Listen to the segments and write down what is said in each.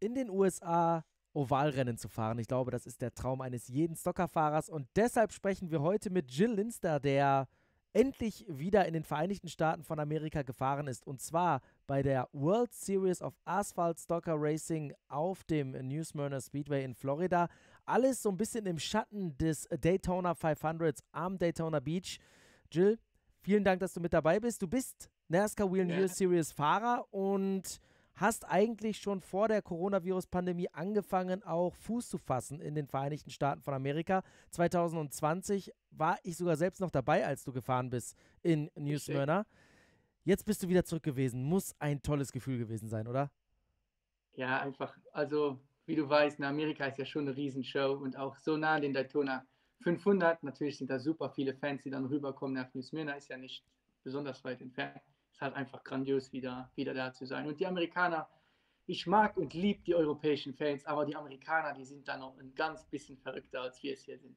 in den USA Ovalrennen zu fahren. Ich glaube, das ist der Traum eines jeden Stockerfahrers und deshalb sprechen wir heute mit Jill Linster, der endlich wieder in den Vereinigten Staaten von Amerika gefahren ist und zwar bei der World Series of Asphalt Stocker Racing auf dem New Smyrna Speedway in Florida. Alles so ein bisschen im Schatten des Daytona 500s am Daytona Beach. Jill, vielen Dank, dass du mit dabei bist. Du bist NASCAR Whelen Ja, US Series Fahrer und hast eigentlich schon vor der Coronavirus-Pandemie angefangen, auch Fuß zu fassen in den Vereinigten Staaten von Amerika. 2020 war ich sogar selbst noch dabei, als du gefahren bist in New richtig. Smyrna. Jetzt bist du wieder zurück gewesen. Muss ein tolles Gefühl gewesen sein, oder? Ja, einfach, also wie du weißt, in Amerika ist ja schon eine Riesenshow und auch so nah an den Daytona 500. Natürlich sind da super viele Fans, die dann rüberkommen nach New Smyrna, ist ja nicht besonders weit entfernt. Es ist halt einfach grandios, wieder da zu sein. Und die Amerikaner, ich mag und liebe die europäischen Fans, aber die Amerikaner, die sind da noch ein ganz bisschen verrückter, als wir es hier sind.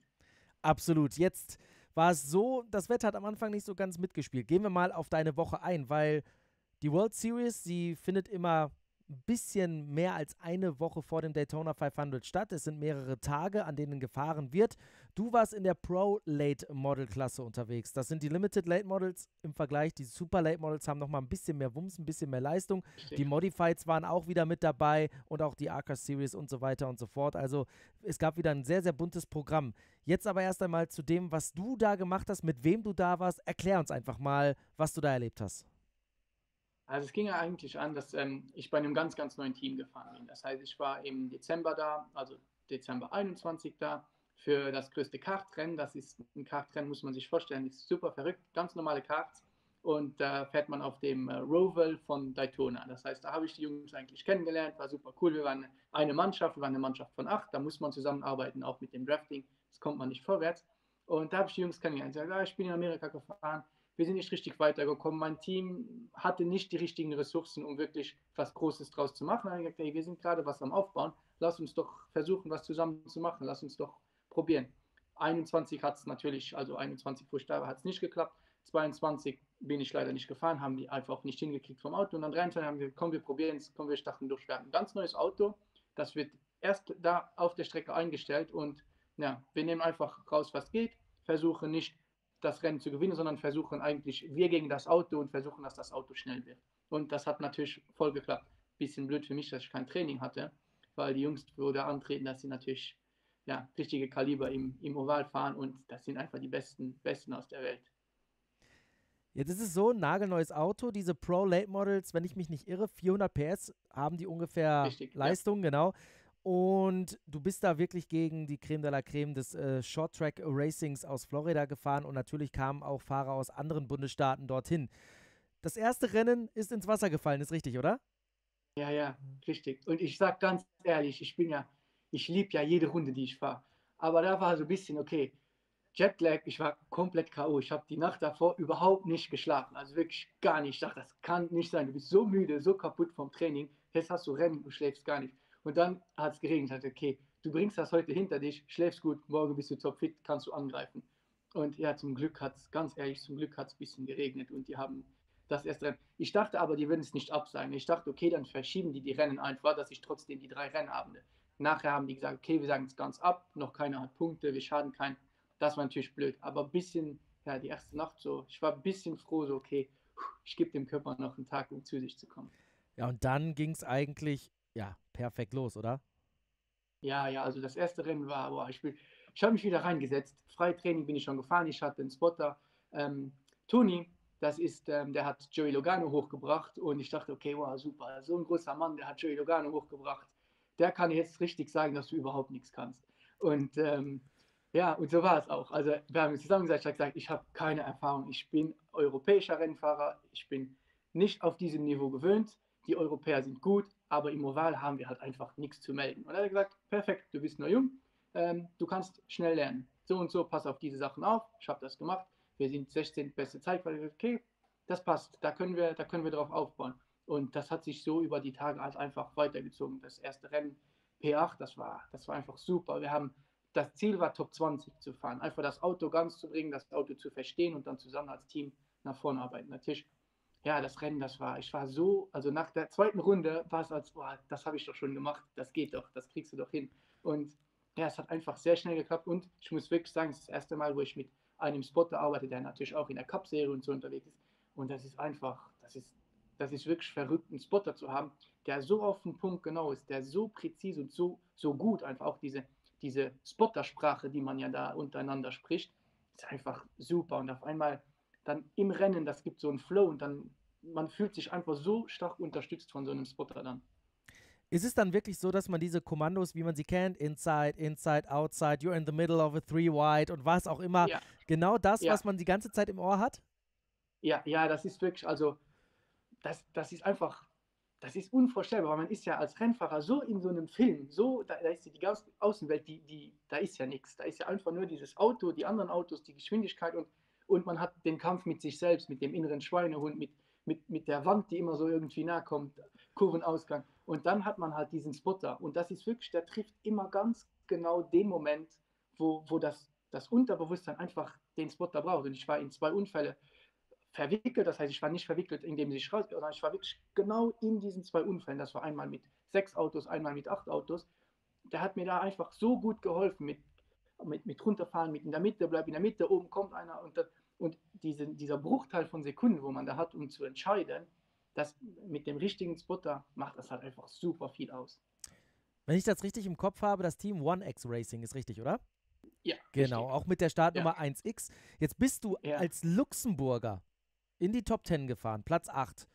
Absolut. Jetzt war es so, das Wetter hat am Anfang nicht so ganz mitgespielt. Gehen wir mal auf deine Woche ein, weil die World Series, sie findet immer ein bisschen mehr als eine Woche vor dem Daytona 500 statt. Es sind mehrere Tage, an denen gefahren wird. Du warst in der Pro Late Model Klasse unterwegs. Das sind die Limited Late Models im Vergleich. Die Super Late Models haben nochmal ein bisschen mehr Wumms, ein bisschen mehr Leistung. Die Richtig. Modifieds waren auch wieder mit dabei und auch die ARCA Series und so weiter und so fort. Also es gab wieder ein sehr, sehr buntes Programm. Jetzt aber erst einmal zu dem, was du da gemacht hast, mit wem du da warst. Erklär uns einfach mal, was du da erlebt hast. Also es ging ja eigentlich an, dass ich bei einem ganz, ganz neuen Team gefahren bin. Das heißt, ich war im Dezember da, also Dezember 21 da, für das größte Kartrennen. Das ist ein Kartrennen, muss man sich vorstellen, ist super verrückt, ganz normale Karts. Und da fährt man auf dem Roval von Daytona. Das heißt, da habe ich die Jungs eigentlich kennengelernt, war super cool. Wir waren eine Mannschaft, wir waren eine Mannschaft von 8. Da muss man zusammenarbeiten, auch mit dem Drafting. Das kommt man nicht vorwärts. Und da habe ich die Jungs kennengelernt. Ich sage, ah, ich bin in Amerika gefahren, wir sind nicht richtig weitergekommen. Mein Team hatte nicht die richtigen Ressourcen, um wirklich was Großes draus zu machen. Da habe ich gesagt, hey, wir sind gerade was am Aufbauen. Lass uns doch versuchen, was zusammen zu machen. Lass uns doch probieren. 21 hat es natürlich, also 21, wo ich da war, hat es nicht geklappt. 22 bin ich leider nicht gefahren, haben die einfach nicht hingekriegt vom Auto. Und dann 23 haben wir gesagt, komm, wir probieren es, komm, wir starten durch. Wir haben ein ganz neues Auto. Das wird erst da auf der Strecke eingestellt und ja, wir nehmen einfach raus, was geht, versuchen nicht das Rennen zu gewinnen, sondern versuchen eigentlich wir gegen das Auto und versuchen, dass das Auto schnell wird. Und das hat natürlich voll geklappt. Bisschen blöd für mich, dass ich kein Training hatte, weil die Jungs, wo da antreten, dass sie natürlich ja, richtige Kaliber im Oval fahren und das sind einfach die Besten aus der Welt. Jetzt ist es so, ein nagelneues Auto, diese Pro Late Models, wenn ich mich nicht irre, 400 PS haben die ungefähr Richtig, ja. Leistung, genau. Und du bist da wirklich gegen die Creme de la Creme des Short Track Racings aus Florida gefahren und natürlich kamen auch Fahrer aus anderen Bundesstaaten dorthin. Das erste Rennen ist ins Wasser gefallen, ist richtig, oder? Ja, ja, richtig. Und ich sage ganz ehrlich, ich liebe ja jede Runde, die ich fahre. Aber da war so ein bisschen, okay, Jetlag, ich war komplett K.O. Ich habe die Nacht davor überhaupt nicht geschlafen. Also wirklich gar nicht. Ich dachte, das kann nicht sein. Du bist so müde, so kaputt vom Training. Jetzt hast du Rennen, du schläfst gar nicht. Und dann hat es geregnet. Ich dachte, okay, du bringst das heute hinter dich, schläfst gut, morgen bist du topfit, kannst du angreifen. Und ja, zum Glück hat es, ganz ehrlich, zum Glück hat es ein bisschen geregnet und die haben das erste Rennen. Ich dachte aber, die würden es nicht absagen. Ich dachte, okay, dann verschieben die Rennen einfach, dass ich trotzdem die 3 Rennabende. Nachher haben die gesagt, okay, wir sagen es ganz ab, noch keiner hat Punkte, wir schaden keinen. Das war natürlich blöd, aber ein bisschen, ja, die erste Nacht so, ich war ein bisschen froh, so, okay, ich gebe dem Körper noch einen Tag, um zu sich zu kommen. Ja, und dann ging es eigentlich, ja, perfekt los, oder? Ja, ja, also das erste Rennen war, boah, ich habe mich wieder reingesetzt. Freitraining bin ich schon gefahren, ich hatte einen Spotter. Toni, der hat Joey Logano hochgebracht und ich dachte, okay, wow, super, so ein großer Mann, der hat Joey Logano hochgebracht. Der kann jetzt richtig sagen, dass du überhaupt nichts kannst. Und ja, und so war es auch. Also wir haben zusammen gesagt, ich habe gesagt, ich habe keine Erfahrung. Ich bin europäischer Rennfahrer, ich bin nicht auf diesem Niveau gewöhnt. Die Europäer sind gut, aber im Oval haben wir halt einfach nichts zu melden. Und er hat gesagt, perfekt, du bist noch jung, du kannst schnell lernen. So und so, pass auf diese Sachen auf. Ich habe das gemacht. Wir sind 16. beste Zeit, weil okay, das passt, da können wir drauf aufbauen. Und das hat sich so über die Tage halt einfach weitergezogen. Das erste Rennen P8, das war einfach super. Das Ziel war Top 20 zu fahren, einfach das Auto ganz zu bringen, das Auto zu verstehen und dann zusammen als Team nach vorne arbeiten. Natürlich ja, das Rennen, ich war so, also nach der zweiten Runde war es als, boah, das habe ich doch schon gemacht, das geht doch, das kriegst du doch hin. Und ja, es hat einfach sehr schnell geklappt und ich muss wirklich sagen, es ist das erste Mal, wo ich mit einem Spotter arbeite, der natürlich auch in der Cup-Serie und so unterwegs ist. Und das ist einfach, das ist wirklich verrückt, einen Spotter zu haben, der so auf den Punkt genau ist, der so präzise und so gut einfach auch diese Spottersprache, die man ja da untereinander spricht, ist einfach super. Und auf einmal dann im Rennen, das gibt so einen Flow und dann man fühlt sich einfach so stark unterstützt von so einem Spotter dann. Ist es dann wirklich so, dass man diese Kommandos, wie man sie kennt, Inside, Inside, Outside, you're in the middle of a three wide und was auch immer, Ja, genau das, ja, was man die ganze Zeit im Ohr hat? ja, das ist wirklich, also das ist einfach, das ist unvorstellbar, weil man ist ja als Rennfahrer so in so einem Film, so, da ist die ganze Außenwelt, da ist ja nichts, da ist ja einfach nur dieses Auto, die anderen Autos, die Geschwindigkeit und man hat den Kampf mit sich selbst, mit dem inneren Schweinehund, mit der Wand, die immer so irgendwie nahe kommt, Kurvenausgang. Und dann hat man halt diesen Spotter. Und das ist wirklich, der trifft immer ganz genau den Moment, wo das Unterbewusstsein einfach den Spotter braucht. Und ich war in 2 Unfälle verwickelt, das heißt, ich war nicht verwickelt, indem ich raus, sondern ich war wirklich genau in diesen 2 Unfällen. Das war einmal mit 6 Autos, einmal mit 8 Autos. Der hat mir da einfach so gut geholfen mit runterfahren, mit in der Mitte, bleib in der Mitte, oben kommt einer und dieser Bruchteil von Sekunden, wo man da hat, um zu entscheiden, das mit dem richtigen Spotter macht das halt einfach super viel aus. Wenn ich das richtig im Kopf habe, das Team 1X Racing ist richtig, oder? Ja, Genau, richtig. auch mit der Ja, Startnummer 1X. Jetzt bist du ja, als Luxemburger in die Top 10 gefahren, Platz 8.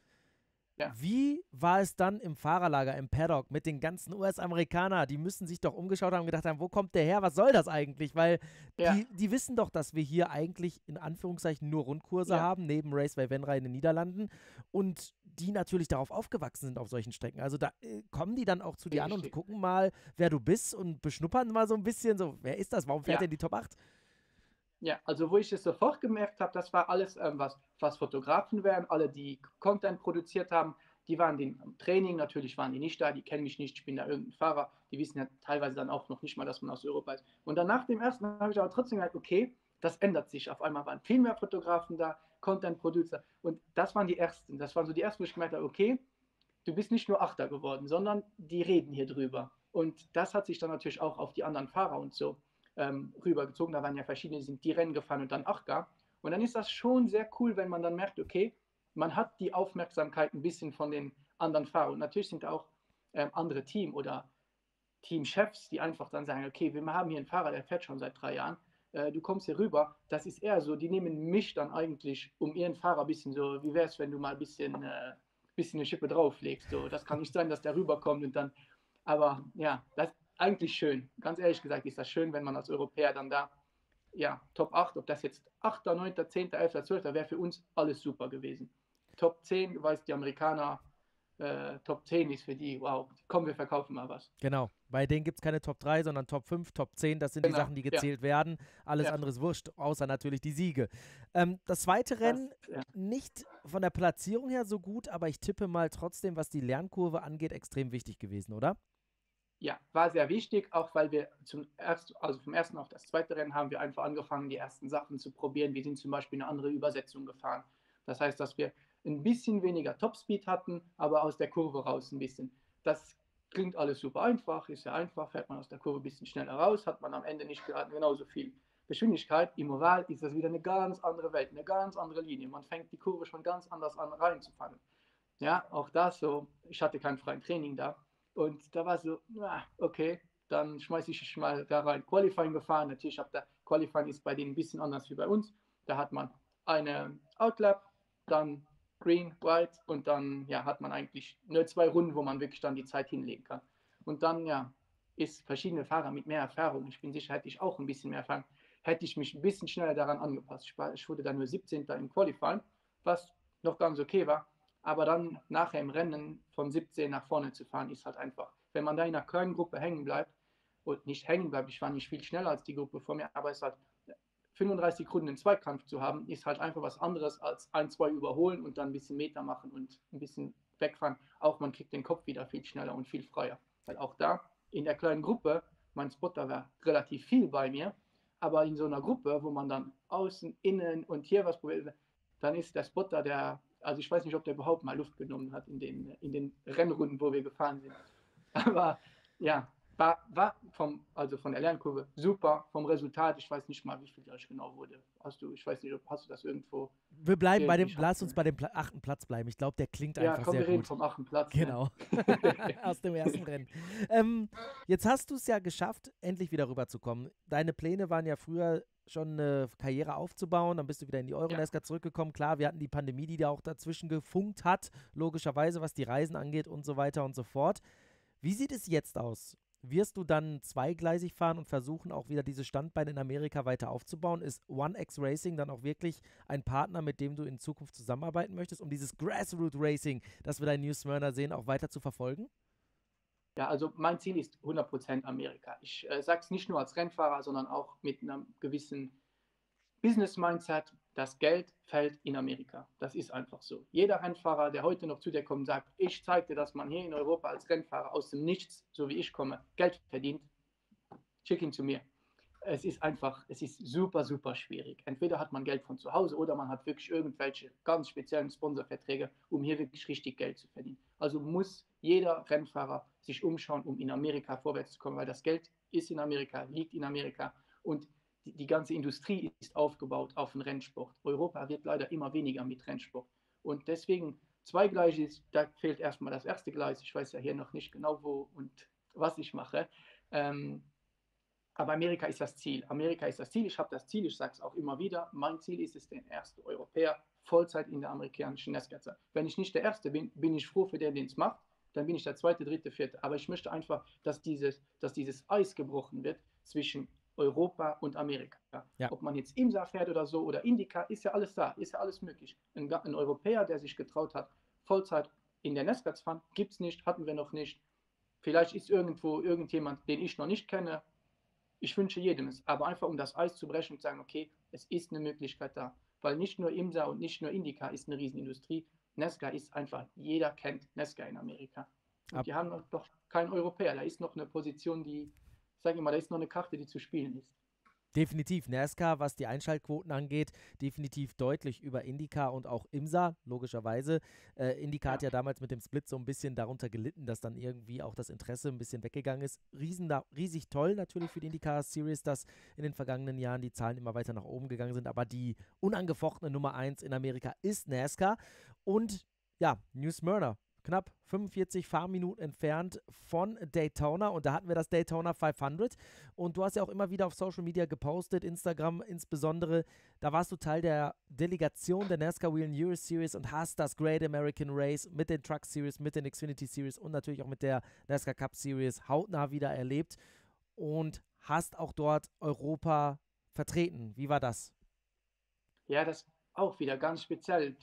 ja, Wie war es dann im Fahrerlager, im Paddock mit den ganzen US-Amerikanern? Die müssen sich doch umgeschaut haben und gedacht haben, wo kommt der her? Was soll das eigentlich? Weil ja, die wissen doch, dass wir hier eigentlich in Anführungszeichen nur Rundkurse ja, haben, neben Raceway Venray in den Niederlanden. Und die natürlich darauf aufgewachsen sind auf solchen Strecken. Also da kommen die dann auch zu dir an und richtig. gucken mal, wer du bist und beschnuppern mal so ein bisschen, so, wer ist das? Warum fährt er Ja, in die Top 8? ja, also wo ich es sofort gemerkt habe, das war alles, was Fotografen wären, alle, die Content produziert haben, die waren im Training, natürlich waren die nicht da, die kennen mich nicht, ich bin da irgendein Fahrer, die wissen ja teilweise dann auch noch nicht mal, dass man aus Europa ist. Und dann nach dem ersten habe ich aber trotzdem gedacht, okay, das ändert sich. Auf einmal waren viel mehr Fotografen da, Content Producer und das waren die ersten, das waren so die ersten, wo ich gemerkt habe, okay, du bist nicht nur Achter geworden, sondern die reden hier drüber. Und das hat sich dann natürlich auch auf die anderen Fahrer und so rübergezogen. Da waren ja verschiedene, die sind die Rennen gefahren und dann Achter. Und dann ist das schon sehr cool, wenn man dann merkt, okay, man hat die Aufmerksamkeit ein bisschen von den anderen Fahrern. Und natürlich sind auch andere oder Teamchefs, die einfach dann sagen, okay, wir haben hier einen Fahrer, der fährt schon seit 3 Jahren, du kommst hier rüber, das ist eher so, die nehmen mich dann eigentlich um ihren Fahrer ein bisschen so, wie wäre es, wenn du mal ein bisschen eine Schippe drauflegst, so, das kann nicht sein, dass der rüberkommt und dann, aber ja, das ist eigentlich schön, ganz ehrlich gesagt ist das schön, wenn man als Europäer dann da, ja, Top 8, ob das jetzt 8., 9., 10., 11., 12., wäre für uns alles super gewesen. Top 10, du weißt, die Amerikaner, Top 10 ist für die, wow, komm, wir verkaufen mal was. Genau. Bei denen gibt es keine Top 3, sondern Top 5, Top 10. Das sind die Genau, Sachen, die ja, gezählt werden. Alles ja, andere ist wurscht, außer natürlich die Siege. Das zweite das, Rennen ja. nicht von der Platzierung her so gut, aber ich tippe mal trotzdem, was die Lernkurve angeht, extrem wichtig gewesen, oder? Ja, war sehr wichtig, auch weil wir also vom ersten auf das zweite Rennen haben wir einfach angefangen, die ersten Sachen zu probieren. Wir sind zum Beispiel eine andere Übersetzung gefahren. Das heißt, dass wir ein bisschen weniger Topspeed hatten, aber aus der Kurve raus ein bisschen. Das klingt alles super einfach, ist ja einfach, fährt man aus der Kurve ein bisschen schneller raus, hat man am Ende nicht gerade genauso viel Geschwindigkeit. Im Oval ist das wieder eine ganz andere Welt, eine ganz andere Linie. Man fängt die Kurve schon ganz anders an reinzufangen. Ja, auch das so, ich hatte kein freien Training da. Und da war so, okay, dann schmeiße ich mal da rein. Qualifying gefahren, natürlich habe der Qualifying ist bei denen ein bisschen anders wie bei uns. Da hat man eine Outlap, dann Green, White und dann ja, hat man eigentlich nur 2 Runden, wo man wirklich dann die Zeit hinlegen kann. Und dann ja, ist verschiedene Fahrer mit mehr Erfahrung, ich bin sicher, hätte ich auch ein bisschen mehr Erfahrung, hätte ich mich ein bisschen schneller daran angepasst. Ich wurde dann nur 17. im Qualifying, was noch ganz okay war. Aber dann nachher im Rennen von 17 nach vorne zu fahren, ist halt einfach, wenn man da in einer kleinen Gruppe hängen bleibt und nicht hängen bleibt, ich war nicht viel schneller als die Gruppe vor mir, aber es hat 35 Runden in Zweikampf zu haben, ist halt einfach was anderes als 1, 2 überholen und dann ein bisschen Meter machen und ein bisschen wegfahren. Auch man kriegt den Kopf wieder viel schneller und viel freier. Weil auch da in der kleinen Gruppe, mein Spotter war relativ viel bei mir, aber in so einer Gruppe, wo man dann außen, innen und hier was probiert, dann ist der Spotter, Also ich weiß nicht, ob der überhaupt mal Luft genommen hat in den Rennrunden, wo wir gefahren sind. Aber ja, also von der Lernkurve super, vom Resultat, ich weiß nicht mal, wie viel das genau wurde. Ich weiß nicht, hast du das irgendwo? Lass uns bei dem 8. Platz bleiben. Ich glaube, der klingt Ja, einfach komm, sehr wir reden gut. vom 8. Platz. Genau, aus dem ersten Rennen. Jetzt hast du es ja geschafft, endlich wieder rüberzukommen. Deine Pläne waren ja früher schon eine Karriere aufzubauen, dann bist du wieder in die Euronesca zurückgekommen. Klar, wir hatten die Pandemie, die da auch dazwischen gefunkt hat, logischerweise, was die Reisen angeht und so weiter und so fort. Wie sieht es jetzt aus? Wirst du dann zweigleisig fahren und versuchen, auch wieder dieses Standbein in Amerika weiter aufzubauen? Ist OneX Racing dann auch wirklich ein Partner, mit dem du in Zukunft zusammenarbeiten möchtest, um dieses Grassroot Racing, das wir da in New Smyrna sehen, auch weiter zu verfolgen? Ja, also mein Ziel ist 100% Amerika. Ich sage es nicht nur als Rennfahrer, sondern auch mit einem gewissen Business-Mindset. Das Geld fällt in Amerika. Das ist einfach so. Jeder Rennfahrer, der heute noch zu dir kommt und sagt, ich zeige dir, dass man hier in Europa als Rennfahrer aus dem Nichts, so wie ich komme, Geld verdient, schick ihn zu mir. Es ist super, super schwierig. Entweder hat man Geld von zu Hause oder man hat wirklich irgendwelche ganz speziellen Sponsorverträge, um hier wirklich richtig Geld zu verdienen. Also muss jeder Rennfahrer sich umschauen, um in Amerika vorwärts zu kommen, weil das Geld ist in Amerika, liegt in Amerika und die ganze Industrie ist aufgebaut auf den Rennsport. Europa wird leider immer weniger mit Rennsport. Und deswegen zweigleisig, da fehlt erstmal das erste Gleis. Ich weiß ja hier noch nicht genau, wo und was ich mache. Aber Amerika ist das Ziel. Amerika ist das Ziel. Ich habe das Ziel, ich sage es auch immer wieder. Mein Ziel ist es, den ersten Europäer Vollzeit in der amerikanischen NASCAR zu sein. Wenn ich nicht der Erste bin, bin ich froh für den, den es macht. Dann bin ich der Zweite, Dritte, Vierte. Aber ich möchte einfach, dass dieses Eis gebrochen wird zwischen Europa und Amerika. Ja. Ob man jetzt IMSA fährt oder so oder Indica, ist ja alles da, ist ja alles möglich. Ein Europäer, der sich getraut hat, Vollzeit in der NASCAR zu fahren, gibt es nicht, hatten wir noch nicht. Vielleicht ist irgendwo irgendjemand, den ich noch nicht kenne. Ich wünsche jedem es, aber einfach um das Eis zu brechen und zu sagen, okay, es ist eine Möglichkeit da. Weil nicht nur IMSA und nicht nur Indica ist eine Riesenindustrie. NASCAR ist einfach, jeder kennt NASCAR in Amerika. Und die haben doch keinen Europäer. Da ist noch eine Position, die, sage ich mal, da ist noch eine Karte, die zu spielen ist. Definitiv. NASCAR, was die Einschaltquoten angeht, definitiv deutlich über IndyCar und auch IMSA, logischerweise. IndyCar hat ja damals mit dem Split so ein bisschen darunter gelitten, dass dann irgendwie auch das Interesse ein bisschen weggegangen ist. Riesig toll natürlich für die IndyCar Series, dass in den vergangenen Jahren die Zahlen immer weiter nach oben gegangen sind, aber die unangefochtene Nummer 1 in Amerika ist NASCAR. Und ja, New Smyrna, knapp 45 Fahrminuten entfernt von Daytona, und da hatten wir das Daytona 500, und du hast ja auch immer wieder auf Social Media gepostet, Instagram insbesondere, da warst du Teil der Delegation der NASCAR Whelen Euro Series und hast das Great American Race mit den Truck Series, mit den Xfinity Series und natürlich auch mit der NASCAR Cup Series hautnah wieder erlebt und hast auch dort Europa vertreten. Wie war das? Ja, das auch wieder ganz speziell.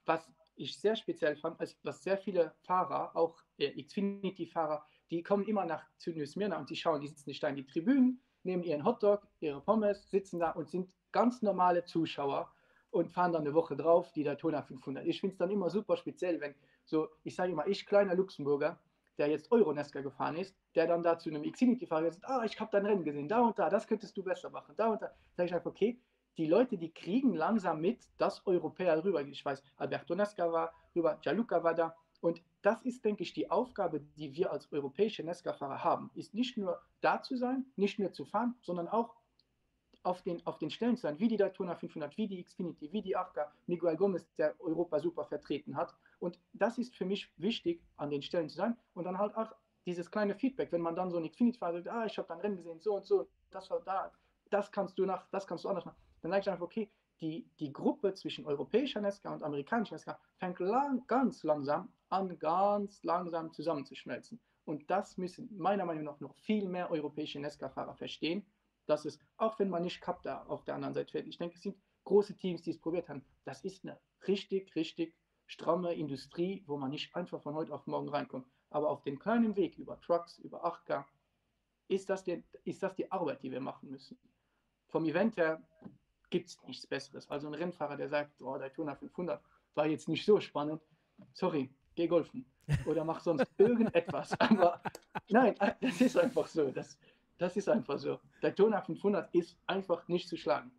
Was ich sehr speziell fand, ist, dass sehr viele Fahrer, auch Xfinity-Fahrer, die kommen immer zu New Smyrna und die schauen, die sitzen nicht da in die Tribünen, nehmen ihren Hotdog, ihre Pommes, sitzen da und sind ganz normale Zuschauer und fahren dann eine Woche drauf die Daytona 500. Ich finde es dann immer super speziell, wenn so, ich sage immer, ich kleiner Luxemburger, der jetzt Euronesca gefahren ist, der dann da zu einem Xfinity-Fahrer sagt, ich habe dein Rennen gesehen, da und da, das könntest du besser machen, da und da. Sage ich einfach, okay, die Leute, die kriegen langsam mit, dass Europäer rüber. Ich weiß, Alberto Nesca war rüber, Gianluca war da. Und das ist, denke ich, die Aufgabe, die wir als europäische Nesca-Fahrer haben. Ist nicht nur da zu sein, nicht nur zu fahren, sondern auch auf den Stellen zu sein, wie die Daytona 500, wie die Xfinity, wie die AFCA, Miguel Gomez, der Europa super vertreten hat. Und das ist für mich wichtig, an den Stellen zu sein. Und dann halt auch dieses kleine Feedback, wenn man dann so ein Xfinity-Fahrer sagt, ich habe dein Rennen gesehen, so und so, das war da, das kannst du anders machen. Dann sage ich einfach, okay, die Gruppe zwischen europäischer Nesca und amerikanischer Nesca fängt ganz langsam an, ganz langsam zusammenzuschmelzen. Und das müssen meiner Meinung nach noch viel mehr europäische Nesca-Fahrer verstehen, dass es, auch wenn man nicht Cup da auf der anderen Seite fährt, ich denke, es sind große Teams, die es probiert haben, das ist eine richtig stramme Industrie, wo man nicht einfach von heute auf morgen reinkommt. Aber auf den kleinen Weg über Trucks, über 8K, ist das die Arbeit, die wir machen müssen. Vom Event her gibt es nichts Besseres. Also ein Rennfahrer, der sagt, Daytona 500 war jetzt nicht so spannend, sorry, geh golfen oder mach sonst irgendetwas. Aber nein, das ist einfach so. Das ist einfach so. Daytona 500 ist einfach nicht zu schlagen.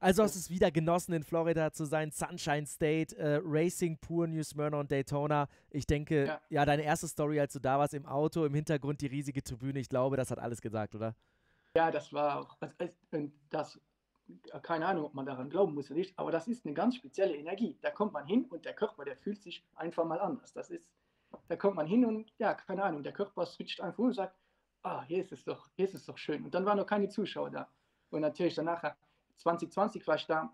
Also hast du es wieder genossen, in Florida zu sein, Sunshine State, Racing pur, New Smyrna und Daytona. Ich denke, ja, deine erste Story, als du da warst im Auto, im Hintergrund die riesige Tribüne, ich glaube, das hat alles gesagt, oder? Ja, das war auch, keine Ahnung, ob man daran glauben muss oder nicht, aber das ist eine ganz spezielle Energie. Da kommt man hin und der Körper, der fühlt sich einfach mal anders. Da kommt man hin und ja, keine Ahnung, der Körper switcht einfach um und sagt, hier ist es doch schön. Und dann waren noch keine Zuschauer da. Und natürlich danach, 2020 war ich da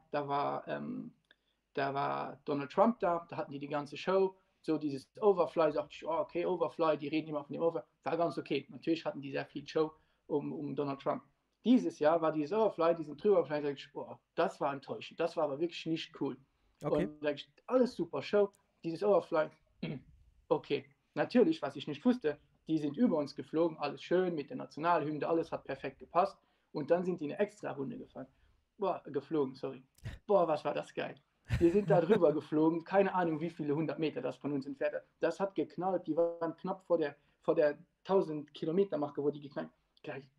war Donald Trump da hatten die ganze Show, so dieses Overfly, sagte ich, oh, okay, Overfly, die reden immer von dem Overfly, war ganz okay. Natürlich hatten die sehr viel Show um Donald Trump. Dieses Jahr war dieses Overfly, diesen Drüberfly, sag ich, boah, das war enttäuschend, das war aber wirklich nicht cool. Okay. Und sag ich, alles super Show, dieses Overfly, okay. Natürlich, was ich nicht wusste, die sind über uns geflogen, alles schön mit der Nationalhymne, alles hat perfekt gepasst. Und dann sind die eine extra Runde geflogen. Boah, was war das geil. Wir sind da drüber geflogen, keine Ahnung, wie viele 100 Meter das von uns entfernt hat. Das hat geknallt, die waren knapp vor der 1000 Kilometer Marke, wo die geknallt.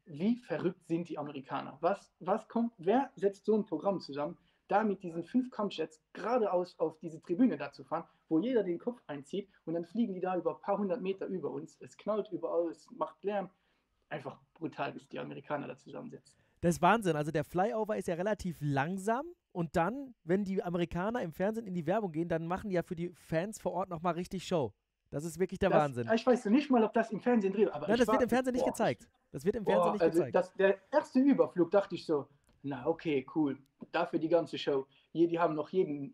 Wie verrückt sind die Amerikaner? Wer setzt so ein Programm zusammen, da mit diesen 5 Kampfjets geradeaus auf diese Tribüne da zu fahren, wo jeder den Kopf einzieht und dann fliegen die da über ein paar 100 Meter über uns. Es knallt überall, es macht Lärm. Einfach brutal, bis die Amerikaner da zusammensetzen. Das ist Wahnsinn. Also der Flyover ist ja relativ langsam und dann, wenn die Amerikaner im Fernsehen in die Werbung gehen, dann machen die ja für die Fans vor Ort nochmal richtig Show. Das ist wirklich der Wahnsinn. Ich weiß nicht mal, ob das im Fernsehen drin ist. Nein, das wird im Fernsehen nicht gezeigt. Das wird im Fernsehen nicht gezeigt. Der erste Überflug dachte ich so, na okay, cool. Dafür die ganze Show. Die haben noch jeden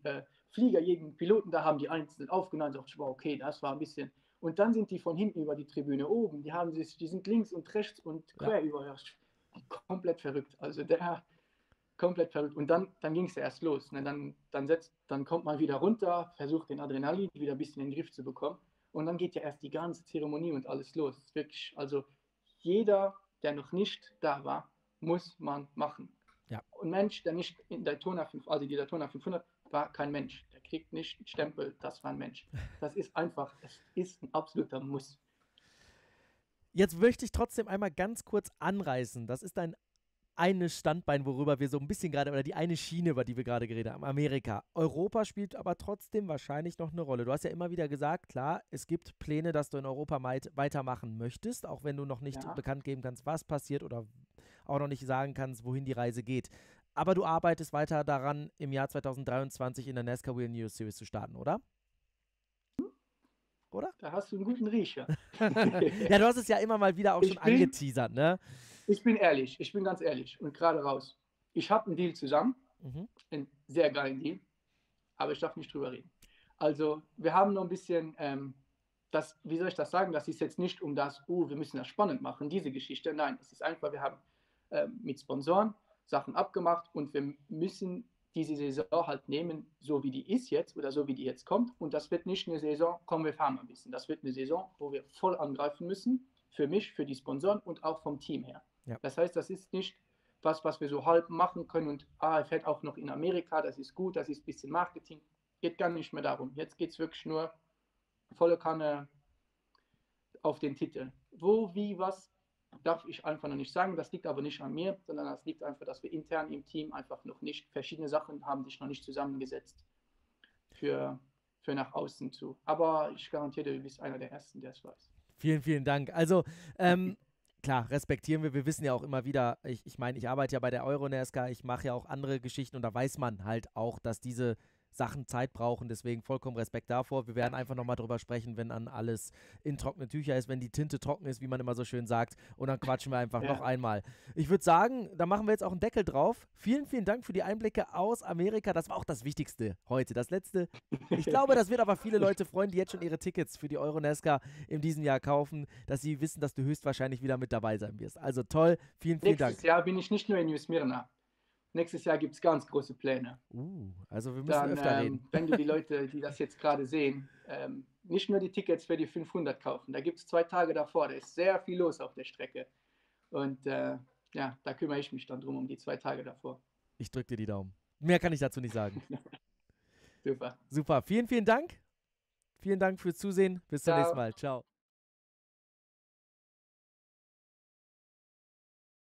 Flieger, jeden Piloten, da haben die einzeln aufgenommen. Da dachte ich, wow, okay, das war ein bisschen. Und dann sind die von hinten über die Tribüne oben. Die sind links und rechts und quer überrascht. Komplett verrückt. Also komplett verrückt. Und dann ging es ja erst los. Ne? Dann kommt man wieder runter, versucht den Adrenalin wieder ein bisschen in den Griff zu bekommen. Und dann geht ja erst die ganze Zeremonie und alles los. Wirklich, also jeder, der noch nicht da war, muss man machen. Ja. Und Mensch, der nicht in Daytona 500, war kein Mensch. Der kriegt nicht einen Stempel, das war ein Mensch. Das ist einfach, es ist ein absoluter Muss. Jetzt möchte ich trotzdem einmal ganz kurz anreißen. Das ist eine Standbein, worüber wir so ein bisschen gerade, oder die eine Schiene, über die wir gerade geredet haben, Amerika. Europa spielt aber trotzdem wahrscheinlich noch eine Rolle. Du hast ja immer wieder gesagt, klar, es gibt Pläne, dass du in Europa weitermachen möchtest, auch wenn du noch nicht bekannt geben kannst, was passiert oder auch noch nicht sagen kannst, wohin die Reise geht. Aber du arbeitest weiter daran, im Jahr 2023 in der NASCAR Wheel News Series zu starten, oder? Oder? Da hast du einen guten Riecher. Ja, du hast es ja immer mal wieder auch schon angeteasert, ne? Ich bin ganz ehrlich und gerade raus. Ich habe einen Deal zusammen, einen sehr geilen Deal, aber ich darf nicht drüber reden. Also wir haben noch ein bisschen, wie soll ich das sagen, das ist jetzt nicht um das, wir müssen das spannend machen, diese Geschichte. Nein, es ist einfach, wir haben mit Sponsoren Sachen abgemacht und wir müssen diese Saison halt nehmen, so wie die ist jetzt oder so wie die jetzt kommt. Und das wird nicht eine Saison, komm, wir fahren mal ein bisschen. Das wird eine Saison, wo wir voll angreifen müssen, für mich, für die Sponsoren und auch vom Team her. Ja. Das heißt, das ist nicht was wir so halb machen können und er fährt auch noch in Amerika, das ist gut, das ist ein bisschen Marketing. Geht gar nicht mehr darum. Jetzt geht es wirklich nur volle Kanne auf den Titel. Wo, wie, was, darf ich einfach noch nicht sagen. Das liegt aber nicht an mir, sondern das liegt einfach, dass wir intern im Team einfach noch nicht, verschiedene Sachen haben sich noch nicht zusammengesetzt für nach außen zu. Aber ich garantiere, du bist einer der Ersten, der es weiß. Vielen, vielen Dank. Also, klar, respektieren wir. Wir wissen ja auch immer wieder, ich meine, ich arbeite ja bei der Euro-NASCAR, ich mache ja auch andere Geschichten und da weiß man halt auch, dass diese Sachen Zeit brauchen, deswegen vollkommen Respekt davor. Wir werden einfach nochmal drüber sprechen, wenn dann alles in trockene Tücher ist, wenn die Tinte trocken ist, wie man immer so schön sagt, und dann quatschen wir einfach noch einmal. Ich würde sagen, da machen wir jetzt auch einen Deckel drauf. Vielen, vielen Dank für die Einblicke aus Amerika. Das war auch das Wichtigste heute. Das Letzte, ich glaube, das wird aber viele Leute freuen, die jetzt schon ihre Tickets für die Euro-NASCAR in diesem Jahr kaufen, dass sie wissen, dass du höchstwahrscheinlich wieder mit dabei sein wirst. Also toll, vielen, vielen Dank. Nächstes Jahr bin ich nicht nur in New Smyrna. Nächstes Jahr gibt es ganz große Pläne. Also wir müssen öfter reden. Wenn du die Leute, die das jetzt gerade sehen, nicht nur die Tickets für die 500 kaufen. Da gibt es 2 Tage davor, da ist sehr viel los auf der Strecke. Und da kümmere ich mich dann drum um die 2 Tage davor. Ich drücke dir die Daumen. Mehr kann ich dazu nicht sagen. Super. Super. Vielen, vielen Dank. Vielen Dank fürs Zusehen. Bis zum nächsten Mal. Ciao.